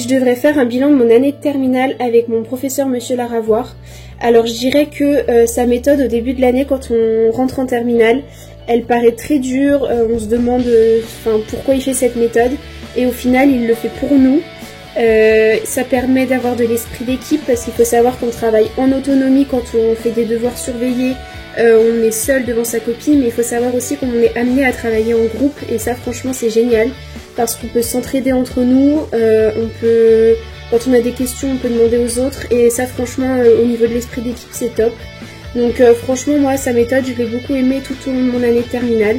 je devrais faire un bilan de mon année de terminale avec mon professeur Monsieur Laravoir. Alors je dirais que sa méthode au début de l'année quand on rentre en terminale, elle paraît très dure, on se demande pourquoi il fait cette méthode et au final il le fait pour nous. Ça permet d'avoir de l'esprit d'équipe parce qu'il faut savoir qu'on travaille en autonomie quand on fait des devoirs surveillés. On est seul devant sa copie, mais il faut savoir aussi qu'on est amené à travailler en groupe et ça franchement c'est génial parce qu'on peut s'entraider entre nous, quand on a des questions on peut demander aux autres et ça franchement au niveau de l'esprit d'équipe c'est top. Donc franchement moi sa méthode je l'ai beaucoup aimée tout au long de mon année de terminale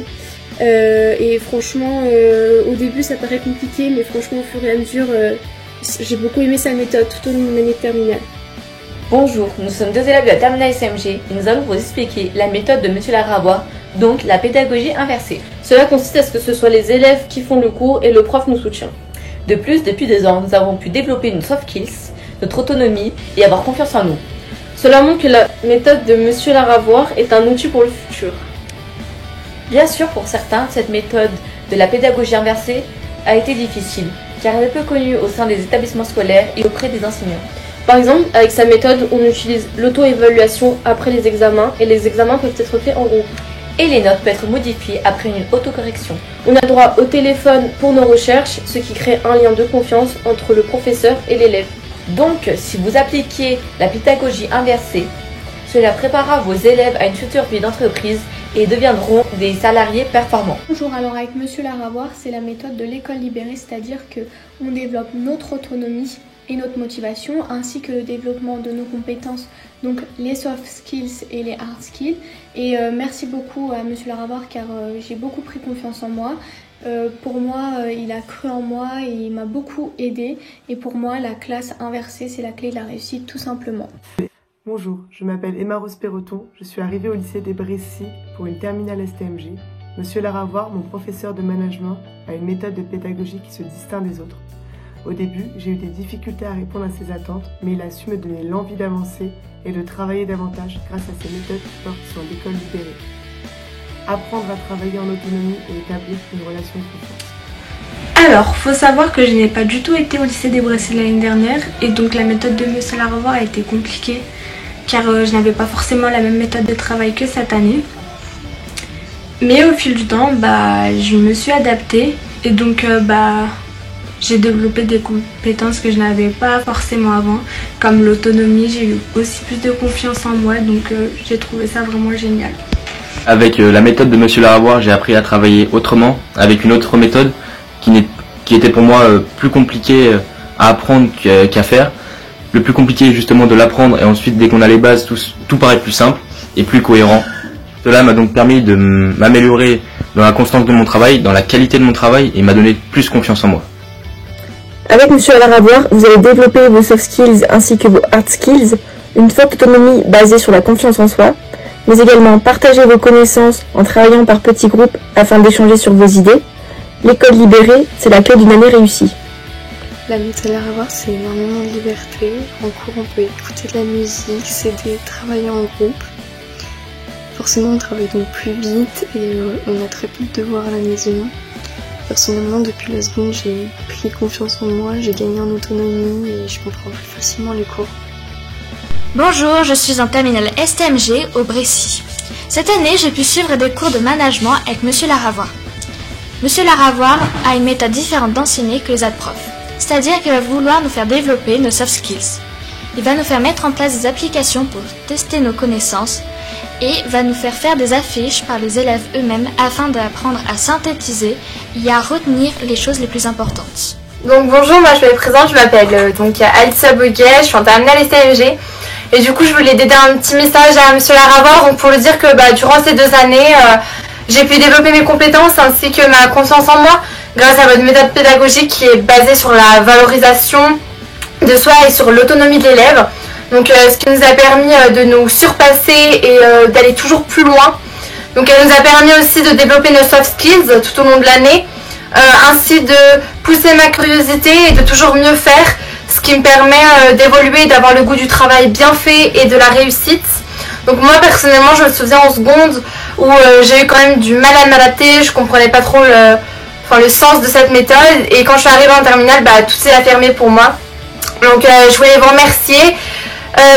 et franchement au début ça paraît compliqué mais franchement au fur et à mesure j'ai beaucoup aimé sa méthode tout au long de mon année de terminale. Bonjour, nous sommes deux élèves de la terminale SMG et nous allons vous expliquer la méthode de Monsieur Laravoir, donc la pédagogie inversée. Cela consiste à ce que ce soit les élèves qui font le cours et le prof nous soutient. De plus, depuis 2 ans, nous avons pu développer nos soft skills, notre autonomie et avoir confiance en nous. Cela montre que la méthode de Monsieur Laravoir est un outil pour le futur. Bien sûr, pour certains, cette méthode de la pédagogie inversée a été difficile, car elle est peu connue au sein des établissements scolaires et auprès des enseignants. Par exemple, avec sa méthode, on utilise l'auto-évaluation après les examens et les examens peuvent être faits en groupe. Et les notes peuvent être modifiées après une autocorrection. On a droit au téléphone pour nos recherches, ce qui crée un lien de confiance entre le professeur et l'élève. Donc, si vous appliquez la pédagogie inversée, cela préparera vos élèves à une future vie d'entreprise et deviendront des salariés performants. Bonjour, alors avec Monsieur Laravoir, c'est la méthode de l'école libérée, c'est-à-dire qu'on développe notre autonomie et notre motivation, ainsi que le développement de nos compétences, donc les soft skills et les hard skills. Et merci beaucoup à Monsieur Laravoir car j'ai beaucoup pris confiance en moi. Pour moi, il a cru en moi et il m'a beaucoup aidé. Et pour moi, la classe inversée, c'est la clé de la réussite, tout simplement. Bonjour, je m'appelle Emma Rose Perroton, je suis arrivée au lycée des Brécy pour une terminale STMG. Monsieur Laravoir, mon professeur de management, a une méthode de pédagogie qui se distingue des autres. Au début, j'ai eu des difficultés à répondre à ses attentes, mais il a su me donner l'envie d'avancer et de travailler davantage grâce à ses méthodes qui portent sur l'école libérée. Apprendre à travailler en autonomie et établir une relation de confiance. Alors, faut savoir que je n'ai pas du tout été au lycée des Brécy l'année dernière et donc la méthode de Monsieur Laravoir a été compliquée car je n'avais pas forcément la même méthode de travail que cette année. Mais au fil du temps, je me suis adaptée et donc j'ai développé des compétences que je n'avais pas forcément avant, comme l'autonomie, j'ai eu aussi plus de confiance en moi, donc j'ai trouvé ça vraiment génial. Avec la méthode de Monsieur Laravoir, j'ai appris à travailler autrement, avec une autre méthode qui était pour moi plus compliquée à apprendre qu'à faire. Le plus compliqué est justement de l'apprendre et ensuite dès qu'on a les bases, tout paraît plus simple et plus cohérent. Cela m'a donc permis de m'améliorer dans la constance de mon travail, dans la qualité de mon travail et m'a donné plus confiance en moi. Avec Monsieur Laravoir, vous allez développer vos soft skills ainsi que vos hard skills, une forte autonomie basée sur la confiance en soi, mais également partager vos connaissances en travaillant par petits groupes afin d'échanger sur vos idées. L'école libérée, c'est la clé d'une année réussie. La méthode Laravoir, c'est énormément de liberté. En cours, on peut écouter de la musique, s'aider, travailler en groupe. Forcément, on travaille donc plus vite et on a très peu de devoirs à la maison. Personnellement, depuis la seconde, j'ai pris confiance en moi, j'ai gagné en autonomie et je comprends plus facilement les cours. Bonjour, je suis en terminale STMG au Brécy. Cette année, j'ai pu suivre des cours de management avec Monsieur Laravoir. Monsieur Laravoir a une méthode différente d'enseigner que les autres profs. C'est-à-dire qu'il va vouloir nous faire développer nos soft skills. Il va nous faire mettre en place des applications pour tester nos connaissances et va nous faire des affiches par les élèves eux-mêmes afin d'apprendre à synthétiser et à retenir les choses les plus importantes. Donc bonjour, moi je me présente, je m'appelle Alicia Boguet, je suis en terminale STMG et du coup je voulais dédier un petit message à Monsieur Laravoir donc pour lui dire que durant ces 2 années j'ai pu développer mes compétences ainsi que ma confiance en moi grâce à votre méthode pédagogique qui est basée sur la valorisation de soi et sur l'autonomie de l'élève. Donc ce qui nous a permis de nous surpasser et d'aller toujours plus loin. Donc elle nous a permis aussi de développer nos soft skills tout au long de l'année, ainsi de pousser ma curiosité et de toujours mieux faire, ce qui me permet d'évoluer, d'avoir le goût du travail bien fait et de la réussite. Donc moi personnellement je me souviens en seconde où j'ai eu quand même du mal à m'adapter, je comprenais pas trop le sens de cette méthode. Et quand je suis arrivée en terminale, tout s'est affirmé pour moi. Donc je voulais vous remercier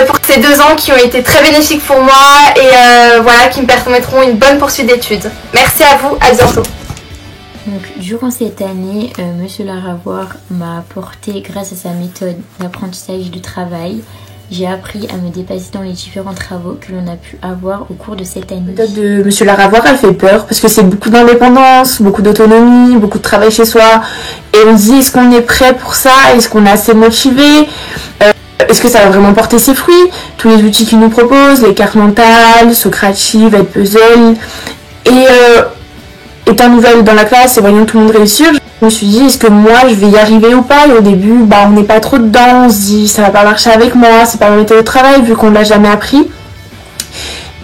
pour ces 2 ans qui ont été très bénéfiques pour moi et voilà, qui me permettront une bonne poursuite d'études. Merci à vous, à bientôt. Donc, durant cette année, Monsieur Laravoir m'a apporté, grâce à sa méthode d'apprentissage du travail, j'ai appris à me dépasser dans les différents travaux que l'on a pu avoir au cours de cette année. La méthode de Monsieur Laravoir, elle fait peur parce que c'est beaucoup d'indépendance, beaucoup d'autonomie, beaucoup de travail chez soi. Et on se dit, est-ce qu'on est prêt pour ça? Est-ce qu'on est assez motivé? Est-ce que ça va vraiment porter ses fruits? Tous les outils qu'il nous propose, les cartes mentales, Socrative, Ed Puzzle. Et étant nouvelle dans la classe et voyant tout le monde réussir, je me suis dit, est-ce que moi je vais y arriver ou pas? Et au début, on n'est pas trop dedans, on se dit, ça va pas marcher avec moi, c'est pas ma méthode de travail vu qu'on l'a jamais appris.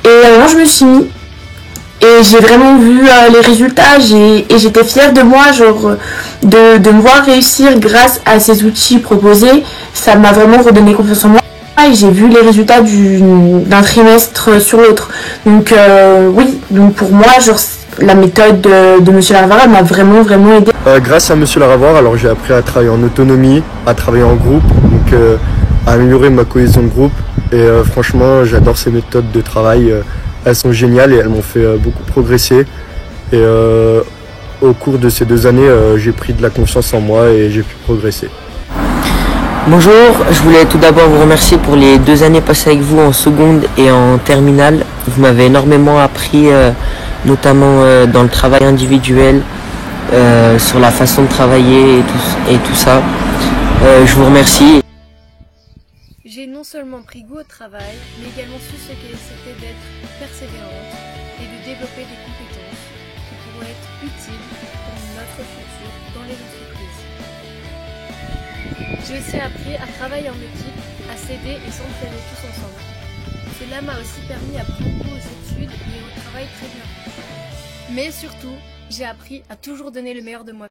Et moi je me suis mis, et j'ai vraiment vu les résultats, et j'étais fière de moi, genre de me voir réussir grâce à ces outils proposés. Ça m'a vraiment redonné confiance en moi. Et j'ai vu les résultats d'un trimestre sur l'autre. Donc oui, donc pour moi, genre, la méthode de Monsieur Laravoir m'a vraiment aidé. Grâce à Monsieur Laravoir, alors j'ai appris à travailler en autonomie, à travailler en groupe, donc à améliorer ma cohésion de groupe. Et franchement, j'adore ces méthodes de travail. Elles sont géniales et elles m'ont fait beaucoup progresser. Et au cours de ces 2 années, j'ai pris de la confiance en moi et j'ai pu progresser. Bonjour, je voulais tout d'abord vous remercier pour les 2 années passées avec vous en seconde et en terminale. Vous m'avez énormément appris, notamment dans le travail individuel, sur la façon de travailler et tout ça. Je vous remercie. J'ai non seulement pris goût au travail, mais également su ce que c'était d'être persévérante et de développer des compétences qui pourront être utiles pour notre futur dans les entreprises. J'ai aussi appris à travailler en équipe, à s'aider et s'entraider tous ensemble. Cela m'a aussi permis à prendre goût aux études et au travail très bien. Mais surtout, j'ai appris à toujours donner le meilleur de moi.